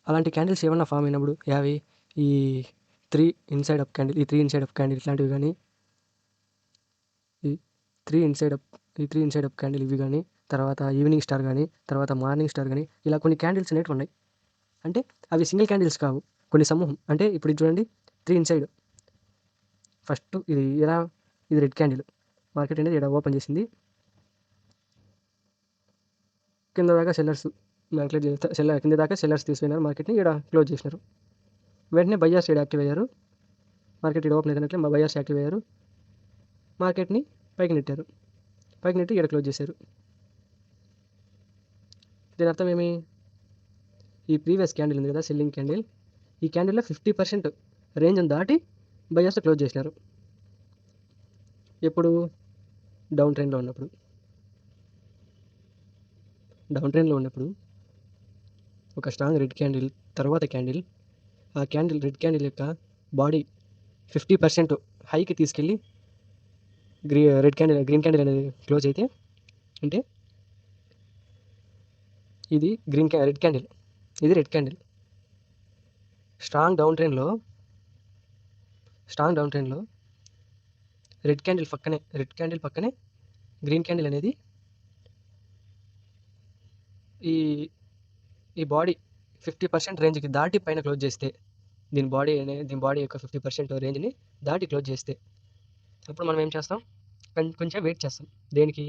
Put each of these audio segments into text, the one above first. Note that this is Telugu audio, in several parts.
అలాంటి క్యాండిల్స్ ఏమన్నా ఫామ్ అయినప్పుడు యావి ఈ 3 ఇన్సైడ్ అప్ క్యాండిల్, ఈ 3 ఇన్సైడ్ అప్ క్యాండిల్ ఇట్లాంటివి కానీ, ఈ 3 ఇన్సైడ్ అప్ క్యాండిల్ ఇవి కానీ, తర్వాత ఈవినింగ్ స్టార్ కానీ, తర్వాత మార్నింగ్ స్టార్ కానీ, ఇలా కొన్ని క్యాండిల్స్ అనేటివి ఉన్నాయి. అంటే అవి సింగిల్ క్యాండిల్స్ కావు, కొన్ని సమూహం. అంటే ఇప్పుడు ఇది చూడండి, 3 ఇన్సైడ్. ఫస్ట్ ఇది రెడ్ క్యాండిల్. మార్కెట్ అనేది ఇక్కడ ఓపెన్ చేసింది, కింద దాకా సెల్లర్స్ కింద దాకా సెల్లర్స్ తీసుకున్నారు మార్కెట్ని, ఇక్కడ క్లోజ్ చేసినారు. వెంటనే బయ్యర్స్ ఇక్కడ యాక్టివ్ అయ్యారు. మార్కెట్ ఇక్కడ ఓపెన్ అయినట్లే బయ్యర్స్ యాక్టివ్ అయ్యారు, మార్కెట్ని పైకి నెట్టారు. పైకి నెట్టి ఇక్కడ క్లోజ్ చేశారు. దీని అర్థం ఏమి? ఈ ప్రీవియస్ క్యాండిల్ ఉంది కదా, సెల్లింగ్ క్యాండిల్, ఈ క్యాండిల్లో 50% రేంజ్ని దాటి బయ్యర్స్ క్లోజ్ చేసినారు. ఎప్పుడు? డౌన్ ట్రెండ్లో ఉన్నప్పుడు. ఒక స్ట్రాంగ్ రెడ్ క్యాండిల్ తర్వాత క్యాండిల్, ఆ క్యాండిల్ రెడ్ క్యాండిల్ యొక్క బాడీ 50% హైకి తీసుకెళ్ళి గ్రీన్ క్యాండిల్ అనేది క్లోజ్ అయితే, అంటే ఇది రెడ్ క్యాండిల్, ఇది రెడ్ క్యాండిల్. స్ట్రాంగ్ డౌన్ ట్రెండ్లో రెడ్ క్యాండిల్ పక్కనే గ్రీన్ క్యాండిల్ అనేది ఈ బాడీ 50% రేంజ్కి దాటి పైన క్లోజ్ చేస్తే, దీని బాడీ యొక్క 50% రేంజ్ని దాటి క్లోజ్ చేస్తే, అప్పుడు మనం ఏం చేస్తాం? కొంచెం వెయిట్ చేస్తాం. దేనికి?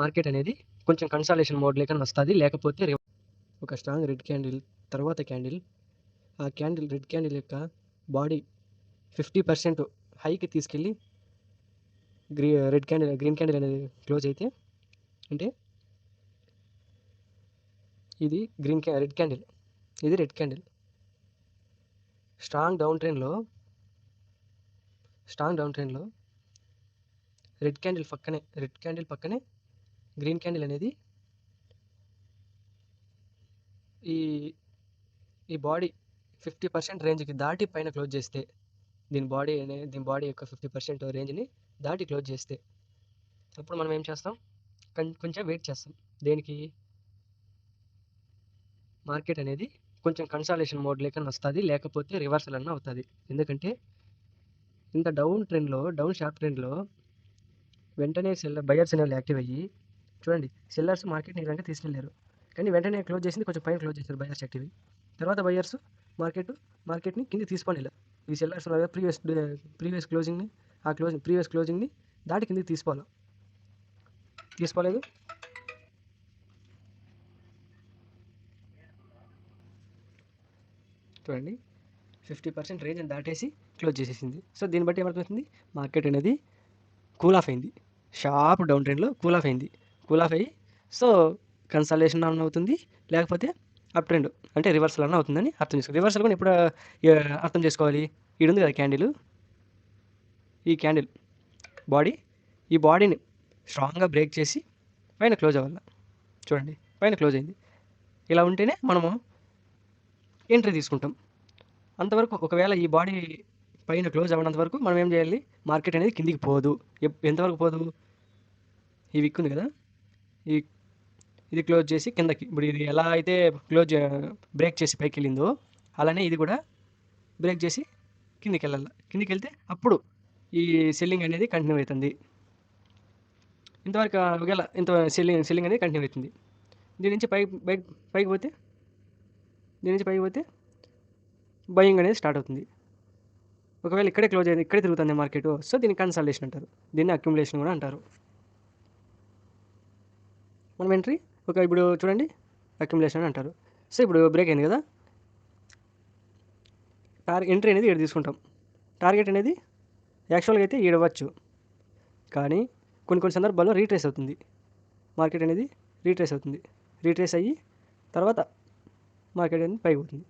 మార్కెట్ అనేది కొంచెం కన్సాలేషన్ మోడ్ లేక వస్తుంది, లేకపోతే ఒక స్ట్రాంగ్ రెడ్ క్యాండిల్ తర్వాత క్యాండిల్, ఆ క్యాండిల్ రెడ్ క్యాండిల్ యొక్క బాడీ 50% హైకి తీసుకెళ్ళి గ్రీన్ క్యాండిల్ అనేది క్లోజ్ అయితే, అంటే ఇది రెడ్ క్యాండిల్, ఇది రెడ్ క్యాండిల్. స్ట్రాంగ్ డౌన్ ట్రెండ్లో రెడ్ క్యాండిల్ పక్కనే గ్రీన్ క్యాండిల్ అనేది ఈ బాడీ 50% రేంజ్కి దాటి పైన క్లోజ్ చేస్తే, దీని బాడీ యొక్క 50% రేంజ్ని దాటి క్లోజ్ చేస్తే, అప్పుడు మనం ఏం చేస్తాం? కొంచెం వెయిట్ చేస్తాం. దేనికి? మార్కెట్ అనేది కొంచెం కన్సాలేషన్ మోడ్ లేక వస్తుంది, లేకపోతే రివర్సల్ అన్న అవుతుంది. ఎందుకంటే ఇంత డౌన్ షార్ప్ ట్రెండ్లో వెంటనే బయర్స్ అనేవి యాక్టివ్ అయ్యి, చూడండి, సెల్లర్స్ మార్కెట్ని ఇలాంటి తీసుకెళ్లారు, కానీ వెంటనే క్లోజ్ చేసింది కొంచెం పైన క్లోజ్ చేశారు బయర్స్ యాక్టివ్. తర్వాత బయర్స్ మార్కెట్ని కింద తీసుకొని వెళ్ళారు. ఈ సెల్లర్స్ ప్రీవియస్ క్లోజింగ్ని దాటి కిందకి తీసుకోలేదు. చూడండి, 50% రేంజ్ని దాటేసి క్లోజ్ చేసేసింది. సో దీన్ని బట్టి ఏమవుతుంది? మార్కెట్ అనేది కూల్ ఆఫ్ అయింది, షార్ప్ డౌన్ ట్రెండ్లో కూల్ ఆఫ్ అయ్యి, సో కన్సల్టేషన్ అన్న అవుతుంది, లేకపోతే అప్ ట్రెండ్ అంటే రివర్సల్ అన్న అవుతుందని అర్థం చేసుకోవాలి. రివర్సల్ కూడా ఇప్పుడు అర్థం చేసుకోవాలి. ఇది ఉంది కదా క్యాండిల్, ఈ క్యాండిల్ ఈ బాడీని స్ట్రాంగ్గా బ్రేక్ చేసి పైన క్లోజ్ అవ్వాలి. చూడండి, పైన క్లోజ్ అయింది. ఇలా ఉంటేనే మనము ఎంట్రీ తీసుకుంటాం. అంతవరకు ఒకవేళ ఈ బాడీ పైన క్లోజ్ అవ్వనంత వరకు మనం ఏం చేయాలి? మార్కెట్ అనేది కిందికి పోదు. ఎంతవరకు పోదు? ఈ విక్ ఉంది కదా, ఇది క్లోజ్ చేసి కిందకి, ఇప్పుడు ఇది ఎలా అయితే బ్రేక్ చేసి పైకి వెళ్ళిందో, అలానే ఇది కూడా బ్రేక్ చేసి కిందికి వెళ్ళాలి. కిందికి వెళ్తే అప్పుడు ఈ సెల్లింగ్ అనేది కంటిన్యూ అవుతుంది. ఇంతవరకు ఒకవేళ సెల్లింగ్ అనేది కంటిన్యూ అవుతుంది. దీని నుంచి పైకి పోతే బయింగ్ అనేది స్టార్ట్ అవుతుంది. ఒకవేళ ఇక్కడే క్లోజ్ అయింది, ఇక్కడే తిరుగుతుంది మార్కెట్, సో దీన్ని కన్సల్టేషన్ అంటారు, దీన్ని అక్యుములేషన్ కూడా అంటారు. మనం ఎంట్రీ ఇప్పుడు చూడండి, అక్యుములేషన్ అని అంటారు. సో ఇప్పుడు బ్రేక్ అయింది కదా, ఎంట్రీ అనేది ఇక్కడ తీసుకుంటాం. టార్గెట్ అనేది యాక్చువల్గా అయితే ఇవ్వచ్చు, కానీ కొన్ని సందర్భాల్లో రీట్రేస్ అవుతుంది. మార్కెట్ అనేది రీట్రేస్ అయ్యి తర్వాత మార్కెట్ అనేది పైకి పోతుంది.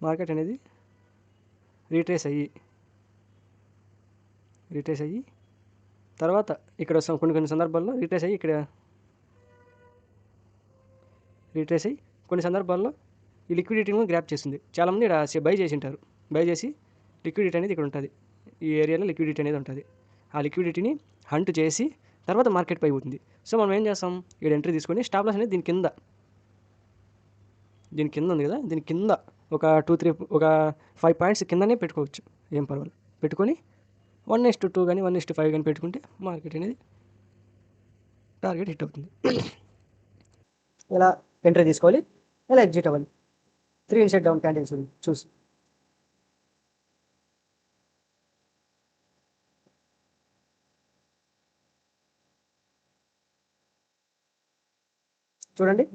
మార్కెట్ అనేది రీట్రేస్ అయ్యి తర్వాత ఇక్కడ వస్తాం. కొన్ని సందర్భాల్లో రీట్రేస్ అయ్యి కొన్ని సందర్భాల్లో ఈ లిక్విడిటీని గ్రాప్ చేస్తుంది. చాలామంది ఇక్కడ బై చేసి ఉంటారు. బై చేసి లిక్విడిటీ అనేది ఇక్కడ ఉంటుంది, ఈ ఏరియాలో లిక్విడిటీ అనేది ఉంటుంది. ఆ లిక్విడిటీని హంట్ చేసి తర్వాత మార్కెట్ పై పోతుంది. సో మనం ఏం చేస్తాం, ఇక్కడ ఎంట్రీ తీసుకొని స్టాప్ లాస్ అనేది దీని కింద ఉంది కదా, దీని కింద ఒక 2-3 ఒక 5 పాయింట్స్ కిందనే పెట్టుకోవచ్చు, ఏం పర్వాలేదు. పెట్టుకొని 1:2 కానీ 1:5 కానీ పెట్టుకుంటే మార్కెట్ అనేది టార్గెట్ హిట్ అవుతుంది. ఎలా ఎంట్రీ తీసుకోవాలి, ఎలా ఎగ్జిట్ అవ్వాలి, 3 ఇన్సైడ్ డౌన్ క్యాండిల్స్ చూసి చూడండి.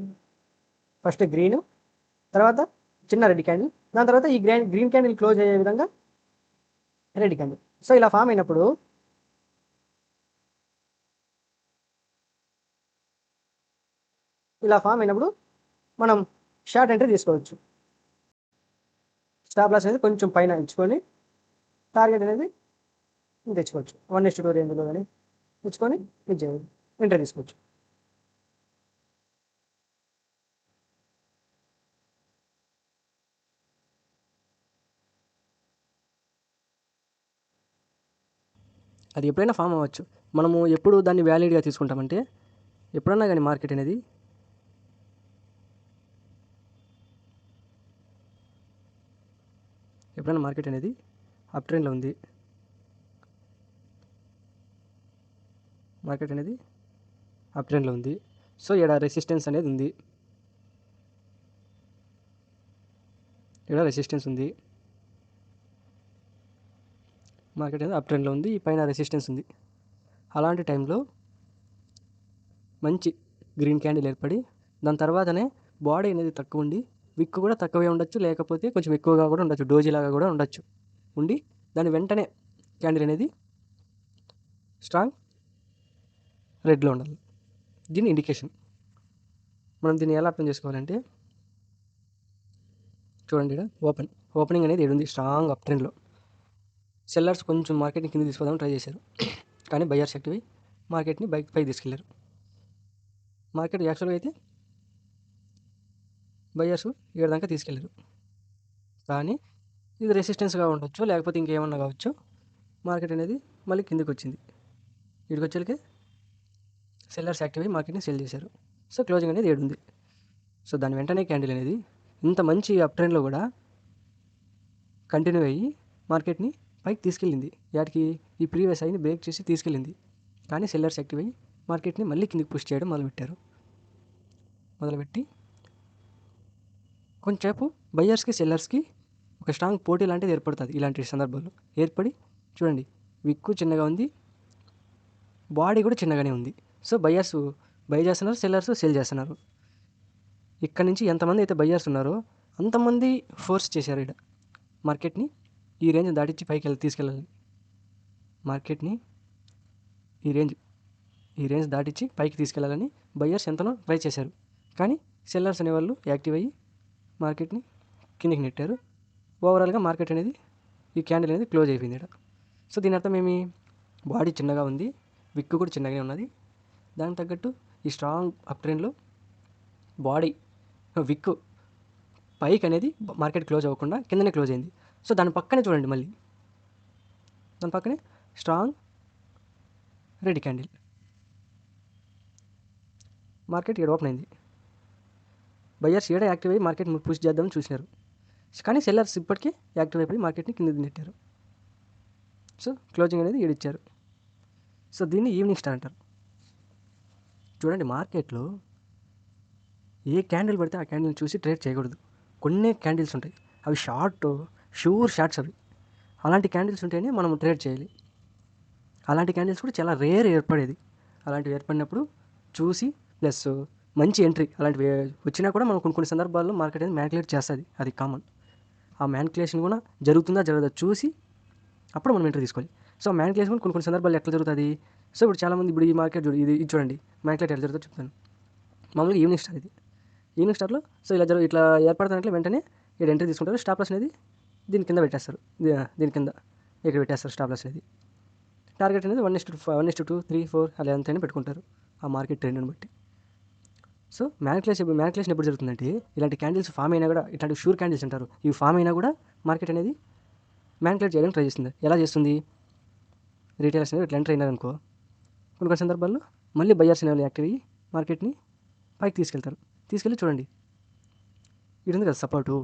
ఫస్ట్ గ్రీన్, తర్వాత చిన్న రెడ్ క్యాండిల్, దాని తర్వాత ఈ గ్రీన్ క్యాండిల్ క్లోజ్ అయ్యే విధంగా రెడ్ క్యాండిల్. సో ఇలా ఫామ్ అయినప్పుడు మనం షార్ట్ ఎంట్రీ తీసుకోవచ్చు. స్టాప్ లాస్ అనేది కొంచెం పైన ఇచ్చుకొని టార్గెట్ అనేది తెచ్చుకోవచ్చు. 1:2 రేంజ్లో కానీ తెచ్చుకొని ఎంట్రీ తీసుకోవచ్చు. అది ఎప్పుడైనా ఫామ్ అవ్వచ్చు. మనము ఎప్పుడు దాన్ని వ్యాలిడ్గా తీసుకుంటామంటే, ఎప్పుడన్నా కానీ మార్కెట్ అనేది అప్ ట్రెండ్లో ఉంది, సో ఇక్కడ రెసిస్టెన్స్ అనేది ఉంది, మార్కెట్ అనేది అప్ ట్రెండ్లో ఉంది, ఈ పైన రెసిస్టెన్స్ ఉంది. అలాంటి టైంలో మంచి గ్రీన్ క్యాండిల్ ఏర్పడి దాని తర్వాతనే బాడీ అనేది తక్కువ ఉండి, విక్ కూడా తక్కువే ఉండొచ్చు, లేకపోతే కొంచెం ఎక్కువగా కూడా ఉండొచ్చు, డోజీలాగా కూడా ఉండొచ్చు, ఉండి దాని వెంటనే క్యాండిల్ అనేది స్ట్రాంగ్ రెడ్లో ఉండాలి. దీని ఇండికేషన్. మనం దీన్ని ఎలా అర్థం చేసుకోవాలంటే, చూడండి, ఇక్కడ ఓపెనింగ్ అనేది ఉంది స్ట్రాంగ్ అప్ ట్రెండ్లో. సెల్లర్స్ కొంచెం మార్కెట్ని కింద తీసుకోవడానికి ట్రై చేశారు, కానీ బయర్స్ యాక్టివ్ అయ్యి మార్కెట్ని పైకి తీసుకెళ్లారు. మార్కెట్ యాక్చువల్గా అయితే బయర్స్ ఇక్కడ దాకా తీసుకెళ్లారు, కానీ ఇది రెసిస్టెన్స్గా ఉండొచ్చు, లేకపోతే ఇంకేమన్నా కావచ్చు, మార్కెట్ అనేది మళ్ళీ కిందకి వచ్చింది. ఇక్కడికి వచ్చేసరికి సెల్లర్స్ యాక్టివ్ అయ్యి మార్కెట్ని సెల్ చేశారు. సో క్లోజింగ్ అనేది 7 ఉంది. సో దాని వెంటనే క్యాండిల్ అనేది ఇంత మంచి అప్ ట్రెండ్లో కూడా కంటిన్యూ అయ్యి మార్కెట్ని పైకి తీసుకెళ్ళింది. వాటికి ఈ ప్రీవియస్ అయిని బ్రేక్ చేసి తీసుకెళ్ళింది, కానీ సెల్లర్స్ యాక్టివ్ అయ్యి మార్కెట్ని మళ్ళీ కిందికి పుష్ చేయడం మొదలుపెట్టి కొంచెంసేపు బయ్యర్స్కి సెల్లర్స్కి ఒక స్ట్రాంగ్ పోటీ లాంటిది ఏర్పడుతుంది. ఇలాంటి సందర్భాల్లో ఏర్పడి చూడండి, విక్కు చిన్నగా ఉంది, బాడీ కూడా చిన్నగానే ఉంది. సో బయ్యర్స్ బై చేస్తున్నారు, సెల్లర్స్ సెల్ చేస్తున్నారు. ఇక్కడ నుంచి ఎంతమంది అయితే బయ్యర్స్ ఉన్నారో అంతమంది ఫోర్స్ చేశారు ఇక్కడ మార్కెట్ని ఈ రేంజ్ దాటించి పైకి తీసుకెళ్ళాలి. మార్కెట్ని ఈ రేంజ్ దాటించి పైకి తీసుకెళ్లాలని బయ్యర్స్ ఎంతనో ట్రై చేశారు, కానీ సెల్లర్స్ అనేవాళ్ళు యాక్టివ్ అయ్యి మార్కెట్ని కిందికి నెట్టారు. ఓవరాల్గా మార్కెట్ అనేది ఈ క్యాండిల్ అనేది క్లోజ్ అయిపోయింది ఇక్కడ. సో దీని అర్థం ఏమి, బాడీ చిన్నగా ఉంది, విక్ కూడా చిన్నగానే ఉన్నది. దానికి తగ్గట్టు ఈ స్ట్రాంగ్ అప్ ట్రెండ్లో బాడీ విక్ పైకి అనేది మార్కెట్ క్లోజ్ అవ్వకుండా కిందనే క్లోజ్ అయింది. సో దాని పక్కనే చూడండి, మళ్ళీ దాని పక్కనే స్ట్రాంగ్ రెడ్ క్యాండిల్, మార్కెట్ ఇక్కడ ఓపెన్ అయింది. బయ్యర్స్ ఏడా యాక్టివ్ అయ్యి మార్కెట్ పుష్ చేద్దామని చూసినారు, కానీ సెల్లర్స్ ఇప్పటికీ యాక్టివ్ అయిపోయి మార్కెట్ని కింద నెట్టారు. సో క్లోజింగ్ అనేది ఇచ్చారు. సో దీన్ని ఈవినింగ్ స్టార్ అంటారు. చూడండి, మార్కెట్లో ఏ క్యాండిల్ పడితే ఆ క్యాండిల్ని చూసి ట్రేడ్ చేయకూడదు. కొన్ని క్యాండిల్స్ ఉంటాయి, అవి షూర్ షార్ట్స్ అవి. అలాంటి క్యాండిల్స్ ఉంటేనే మనం ట్రేడ్ చేయాలి. అలాంటి క్యాండిల్స్ కూడా చాలా రేర్ ఏర్పడేది. అలాంటివి ఏర్పడినప్పుడు చూసి ప్లస్ మంచి ఎంట్రీ అలాంటివి వచ్చినా కూడా మనం కొన్ని సందర్భాల్లో మార్కెట్ అనేది మ్యానిపులేట్ చేస్తుంది, అది కామన్. ఆ మ్యానిపులేషన్ కూడా జరుగుతుందా జరగదా చూసి అప్పుడు మనం ఎంట్రీ తీసుకోవాలి. సో మ్యానిపులేషన్ కొన్ని సందర్భాల్లో ఎట్లా జరుగుతుంది, సో ఇప్పుడు చాలామంది ఇప్పుడు ఈ మార్కెట్ ఇది చూడండి, మ్యానిపులేట్ ఎట్లా జరుగుతుందో చెప్తాను. మామూలుగా ఈవినింగ్ స్టార్ ఇది, ఈవినింగ్ స్టార్లో సో ఇట్లా ఏర్పడుతున్నట్లే వెంటనే ఇక్కడ ఎంట్రీ తీసుకుంటారు. స్టాప్ లాస్ అనేది దీని కింద పెట్టేస్తారు, దీని కింద ఇక్కడ పెట్టేస్తారు స్టాప్ లాస్ అనేది. టార్గెట్ అనేది 1:2, 3, 4 అలా ఎంతైనా పెట్టుకుంటారు ఆ మార్కెట్ ట్రెండ్ని బట్టి. సో మ్యానిపులేషన్ ఎప్పుడు జరుగుతుందంటే, ఇలాంటి క్యాండిల్స్ ఫామ్ అయినా కూడా, ఇట్లాంటి షూర్ క్యాండిల్స్ అంటారు, ఇవి ఫామ్ అయినా కూడా మార్కెట్ అనేది మ్యానిపులేట్ చేయడానికి ట్రై చేస్తుంది. ఎలా చేస్తుంది, రీటైలర్స్ అనేది ఇట్లా ఎంటర్ అయినారు అనుకో, కొన్ని సందర్భాల్లో మళ్ళీ బయర్స్ అనేవాళ్ళు యాక్టివ్ అయ్యి మార్కెట్ని పైకి తీసుకెళ్తారు. తీసుకెళ్ళి చూడండి, ఇది ఉంది కదా సపోర్టు,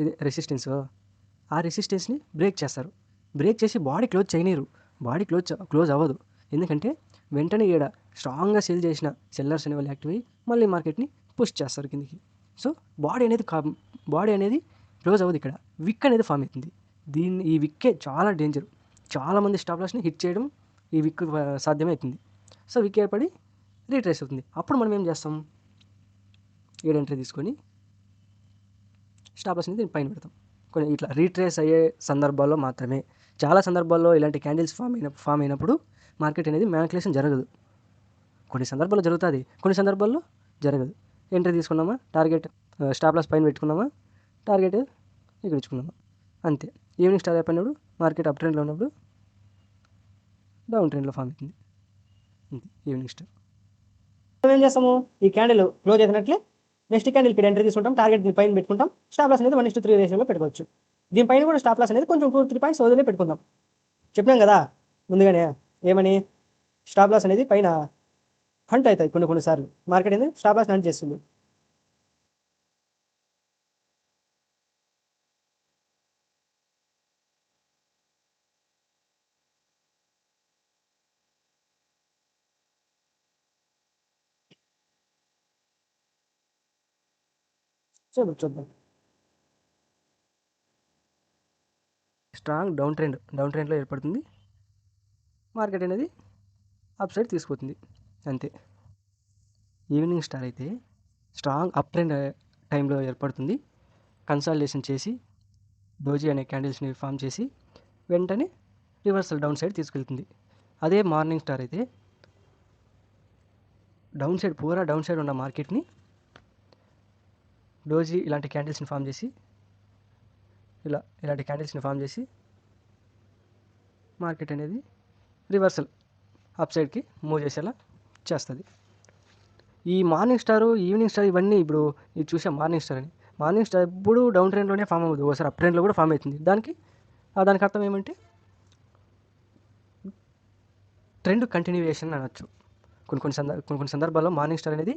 ఇది రెసిస్టెన్స్, ఆ రెసిస్టెన్స్ని బ్రేక్ చేస్తారు. బ్రేక్ చేసి బాడీ క్లోజ్ చేయనీరు, బాడీ క్లోజ్ అవ్వదు. ఎందుకంటే వెంటనే ఈడ స్ట్రాంగ్గా సెల్ చేసిన సెల్లర్స్ అనే వాళ్ళు యాక్టివ్ అయ్యి మళ్ళీ మార్కెట్ని పుష్ చేస్తారు కిందికి. సో బాడీ అనేది క్లోజ్ అవ్వదు. ఇక్కడ విక్ అనేది ఫామ్ అవుతుంది. ఈ విక్కే చాలా డేంజర్. చాలామంది స్టాప్ లాస్ని హిట్ చేయడం ఈ విక్ సాధ్యమవుతుంది. సో విక్ ఏర్పడి రీట్రేస్ అవుతుంది. అప్పుడు మనం ఏం చేస్తాం, ఈడ ఎంట్రీ తీసుకొని స్టాప్ లాస్ని దీని పైన పెడతాం. కొన్ని ఇట్లా రీట్రేస్ అయ్యే సందర్భాల్లో మాత్రమే. చాలా సందర్భాల్లో ఇలాంటి క్యాండిల్స్ ఫామ్ అయినప్పుడు మార్కెట్ అనేది మ్యానిపులేషన్ జరగదు. కొన్ని సందర్భాల్లో జరుగుతుంది, కొన్ని సందర్భాల్లో జరగదు. ఎంట్రీ తీసుకున్నామా, టార్గెట్ స్టాప్ లాస్ పైన పెట్టుకున్నామా, టార్గెట్ ఇక్కడ ఇచ్చుకున్నామా, అంతే. ఈవినింగ్ స్టార్ అయిపోయినప్పుడు మార్కెట్ అప్ ట్రెండ్లో ఉన్నప్పుడు డౌన్ ట్రెండ్లో ఫామ్ అవుతుంది. అంతే ఈవినింగ్ స్టార్. మనం ఏం చేస్తాము, ఈ క్యాండిల్ క్లోజ్ అయినట్లే నెక్స్ట్ క్యాండిల్ ఇక్కడ ఎంట్రీ తీసుకుంటాం, టార్గెట్ దీని పైన పెట్టుకుంటాం. స్టాప్ లాస్ అనేది 1:3 రేషియోలో పెట్టుకోవచ్చు. దీనిపైన కూడా స్టాప్ లాస్ అనేది కొంచెం 2-3 పాయింట్స్ వదిలే పెట్టుకుందాం. చెప్పినాం కదా ముందుగానే, ఏమని, స్టాప్ లాస్ అనేది పైన హంట్ అవుతాయి కొన్నిసార్లు. మార్కెట్ అనేది స్టాప్ లాస్ హంట్ చేస్తుంది. చూద్దాం. స్ట్రాంగ్ డౌన్ ట్రెండ్లో ఏర్పడుతుంది. మార్కెట్ అనేది అప్ సైడ్ తీసుకుపోతుంది, అంతే. ఈవినింగ్ స్టార్ అయితే స్ట్రాంగ్ అప్ ట్రెండ్ టైంలో ఏర్పడుతుంది. కన్సాలిడేషన్ చేసి డోజీ అనే క్యాండిల్స్ని ఫామ్ చేసి వెంటనే రివర్సల్ డౌన్ సైడ్ తీసుకెళ్తుంది. అదే మార్నింగ్ స్టార్ అయితే పూరా డౌన్ సైడ్ ఉన్న మార్కెట్ని డోజీ ఇలాంటి క్యాండిల్స్ని ఫామ్ చేసి ఇలాంటి క్యాండిల్స్ని ఫామ్ చేసి మార్కెట్ అనేది రివర్సల్ అప్ సైడ్కి మూవ్ చేసేలా చేస్తుంది. ఈ మార్నింగ్ స్టారు, ఈవినింగ్ స్టార్ ఇవన్నీ ఇప్పుడు ఇది చూసాం. మార్నింగ్ స్టార్ ఎప్పుడు డౌన్ ట్రెండ్లోనే ఫామ్ అవ్వదు, ఒకసారి అప్ ట్రెండ్లో కూడా ఫామ్ అవుతుంది. దానికి అర్థం ఏమంటే ట్రెండ్ కంటిన్యూయేషన్ అనొచ్చు. కొన్ని సందర్భాల్లో మార్నింగ్ స్టార్ అనేది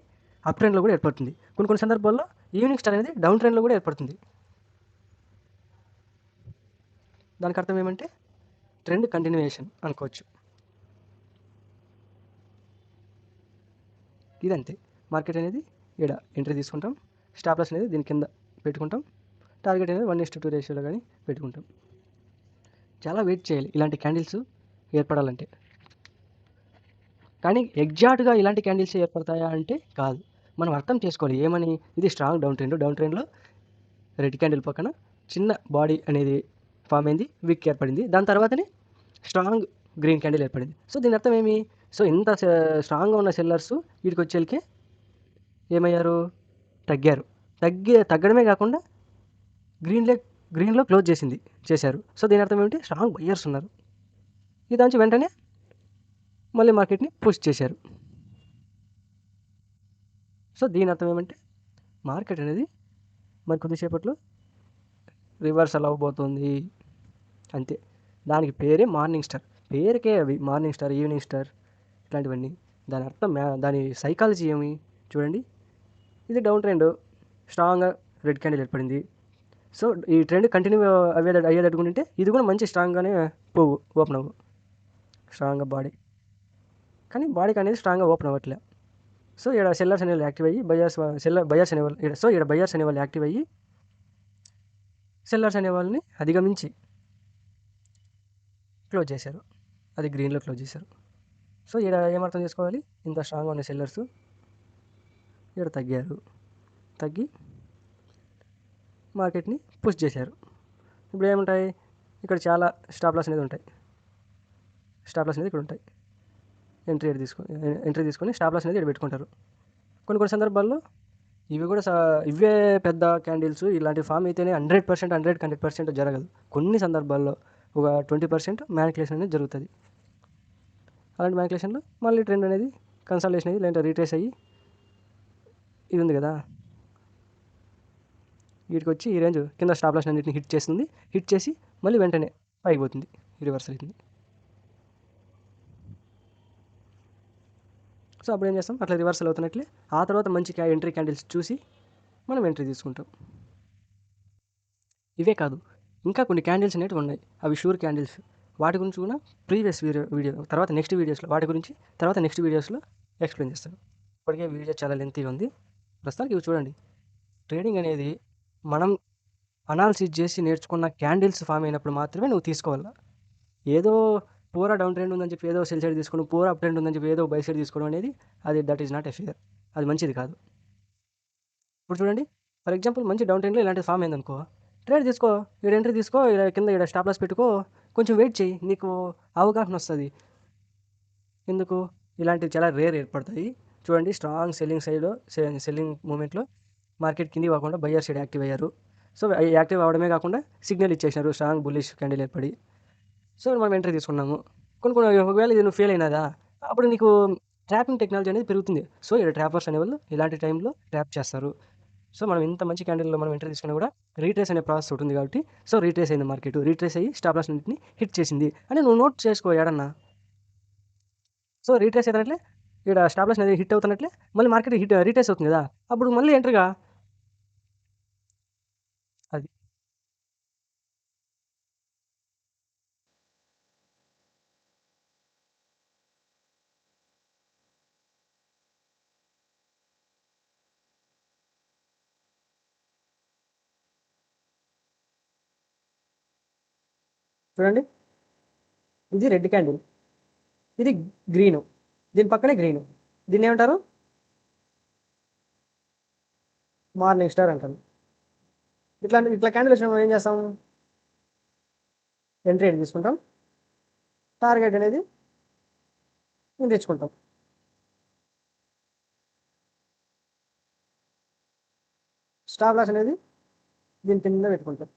అప్ ట్రెండ్లో కూడా ఏర్పడుతుంది. కొన్ని సందర్భాల్లో ఈవినింగ్ స్టార్ అనేది డౌన్ ట్రెండ్లో కూడా ఏర్పడుతుంది. దానికి అర్థం ఏమంటే ట్రెండ్ కంటిన్యూయేషన్ అనుకోవచ్చు. ఇదంతే. మార్కెట్ అనేది ఇక్కడ ఎంట్రీ తీసుకుంటాం, స్టాప్ లాస్ అనేది దీని కింద పెట్టుకుంటాం, టార్గెట్ అనేది 1:2 రేషియోలో కానీ పెట్టుకుంటాం. చాలా వెయిట్ చేయాలి ఇలాంటి క్యాండిల్స్ ఏర్పడాలంటే. కానీ ఎగ్జాక్ట్గా ఇలాంటి క్యాండిల్స్ ఏర్పడతాయా అంటే కాదు. మనం అర్థం చేసుకోవాలి ఏమని, ఇది స్ట్రాంగ్ డౌన్ ట్రెండ్లో రెడ్ క్యాండిల్ పక్కన చిన్న బాడీ అనేది ఫామ్ అయింది, విక్ ఏర్పడింది. దాని తర్వాతనే స్ట్రాంగ్ గ్రీన్ క్యాండిల్ ఏర్పడింది. సో దీని అర్థం ఏమి, సో ఇంత స్ట్రాంగ్గా ఉన్న సెల్లర్స్ వీటికి వచ్చేళ్ళకే ఏమయ్యారు, తగ్గడమే కాకుండా గ్రీన్లో క్లోజ్ చేశారు. సో దీని అర్థం ఏమిటి, స్ట్రాంగ్ బయ్యర్స్ ఉన్నారు. ఇదాంచి వెంటనే మళ్ళీ మార్కెట్ని పుష్ చేశారు. సో దీని అర్థం ఏమంటే మార్కెట్ అనేది మరి కొద్దిసేపట్లో రివర్సల్ అవ్వబోతుంది, అంతే. దానికి పేరే మార్నింగ్ స్టార్. పేరుకే అవి మార్నింగ్ స్టార్, ఈవినింగ్ స్టార్ ఇట్లాంటివన్నీ. దాని అర్థం, దాని సైకాలజీ ఏమి చూడండి. ఇది డౌన్ ట్రెండ్, స్ట్రాంగ్గా రెడ్ క్యాండిల్ ఏర్పడింది. సో ఈ ట్రెండ్ కంటిన్యూ అయ్యేదట్టుకుంటే ఇది కూడా మంచి స్ట్రాంగ్గానే ఓపెన్ అవ్వు, స్ట్రాంగ్గా బాడీ. కానీ బాడీకి అనేది స్ట్రాంగ్గా ఓపెన్ అవ్వట్లే. సో ఇక్కడ సెల్లర్స్ అనేవాళ్ళు యాక్టివ్ అయ్యి బయర్స్ అనేవాళ్ళు యాక్టివ్ అయ్యి సెల్లర్స్ అనే వాళ్ళని అధిగమించి క్లోజ్ చేశారు. అది గ్రీన్లో క్లోజ్ చేశారు. సో ఇక్కడ ఏమర్థం చేసుకోవాలి, ఇంత స్ట్రాంగ్గా ఉన్న సెల్లర్స్ ఇక్కడ తగ్గి మార్కెట్ని పుష్ చేశారు. ఇప్పుడు ఏముంటాయి, ఇక్కడ చాలా స్టాప్ లాస్ అనేది ఇక్కడ ఉంటాయి. ఎంట్రీ తీసుకొని స్టాప్ లాస్ అనేది ఇక్కడ పెట్టుకుంటారు. కొన్ని సందర్భాల్లో ఇవే పెద్ద క్యాండిల్స్ ఇలాంటి ఫామ్ అయితేనే 100% జరగదు. కొన్ని సందర్భాల్లో ఒక 20% మ్యానిపులేషన్ అనేది జరుగుతుంది. అలాంటి మ్యానిపులేషన్లో మళ్ళీ ట్రెండ్ అనేది కన్సాలిడేషన్ అయ్యి లేదంటే రీట్రేస్ అయ్యి ఇది ఉంది కదా, వీటికి వచ్చి ఈ రేంజ్ కింద స్టాప్ లాస్ అన్నింటిని హిట్ చేసి మళ్ళీ వెంటనే పైకి పోతుంది, రివర్సల్ అవుతుంది. సో అప్పుడు ఏం చేస్తాం, అట్లా రివర్సల్ అవుతున్నట్లే ఆ తర్వాత మంచి ఎంట్రీ క్యాండిల్స్ చూసి మనం ఎంట్రీ తీసుకుంటాం. ఇవే కాదు, ఇంకా కొన్ని క్యాండిల్స్ అనేవి ఉన్నాయి, అవి షూర్ క్యాండిల్స్. వాటి గురించి కూడా ప్రీవియస్ వీడియో తర్వాత నెక్స్ట్ వీడియోస్లో వాటి గురించి తర్వాత నెక్స్ట్ వీడియోస్లో ఎక్స్ప్లెయిన్ చేస్తాను. ఇప్పటికే వీడియో చాలా లెంతీగా ఉంది. ప్రస్తుతానికి ఇవి చూడండి. ట్రేడింగ్ అనేది మనం అనాలిసిస్ చేసి నేర్చుకున్న క్యాండిల్స్ ఫామ్ అయినప్పుడు మాత్రమే నువ్వు తీసుకోవాలి. ఏదో పూరా డౌన్ ట్రెండ్ ఉందని చెప్పి ఏదో సెల్ సైడ్ తీసుకోవడం, పూరా అప్ ట్రెండ్ ఉందని చెప్పి ఏదో బై సైడ్ తీసుకోవడం అనేది that is not a fear. అది మంచిది కాదు. ఇప్పుడు చూడండి, ఫర్ ఎగ్జాంపుల్ మంచి డౌన్ ట్రెండ్లో ఇలాంటి ఫామ్ అయిందనుకో, ట్రేడ్ తీసుకో, ఇక్కడ ఎంట్రీ తీసుకో, ఇక్కడ కింద ఇక్కడ స్టాప్ లాస్ పెట్టుకో, కొంచెం వెయిట్ చేయి, నీకు అవగాహన వస్తుంది. ఎందుకు ఇలాంటివి చాలా రేర్ ఏర్పడతాయి. చూడండి, స్ట్రాంగ్ సెల్లింగ్ సైడ్ సెల్లింగ్ మూమెంట్లో మార్కెట్ కింది కాకుండా బయ్యర్ సైడ్ యాక్టివ్ అయ్యారు. సో యాక్టివ్ అవడమే కాకుండా సిగ్నల్ ఇచ్చేసినారు, స్ట్రాంగ్ బుల్లిష్ క్యాండిల్ ఏర్పడి. సో మనం ఎంట్రీ తీసుకున్నాము. కొన్ని ఒకవేళ ఇది నువ్వు ఫెయిల్ అయినదా, అప్పుడు నీకు ట్రాపింగ్ టెక్నాలజీ అనేది పెరుగుతుంది. సో ఇక్కడ ట్రాపర్స్ అనేవాళ్ళు ఇలాంటి టైంలో ట్రాప్ చేస్తారు. సో మనం ఇంత మంచి క్యాండిల్లో మనం ఎంట్రీ తీసుకున్నా కూడా రీట్రేస్ అనే ప్రాసెస్ ఉంటుంది కాబట్టి, సో రీట్రేస్ అయింది మార్కెట్, రీట్రేస్ అయ్యి స్టాప్ లాస్ అన్నింటిని హిట్ చేసింది అని నువ్వు నోట్ చేసుకో ఏడన్నా. సో రీట్రేస్ అవుతున్నట్లే ఇక్కడ స్టాప్ లాస్ అనేది హిట్ అవుతున్నట్లే మళ్ళీ మార్కెట్ రీట్రేస్ అవుతుంది కదా, అప్పుడు మళ్ళీ ఎంట్రీగా అది. చూడండి, ఇది రెడ్ క్యాండిల్, ఇది గ్రీను, దీని పక్కనే గ్రీను, దీన్ని ఏమంటారు, మార్నింగ్ స్టార్ అంటారు. ఇట్లా క్యాండిల్ వచ్చినప్పుడు ఏం చేస్తాం, ఎంట్రీ తీసుకుంటాం, టార్గెట్ అనేది తెచ్చుకుంటాం, స్టాప్ లాస్ అనేది దీని కింద పెట్టుకుంటాం.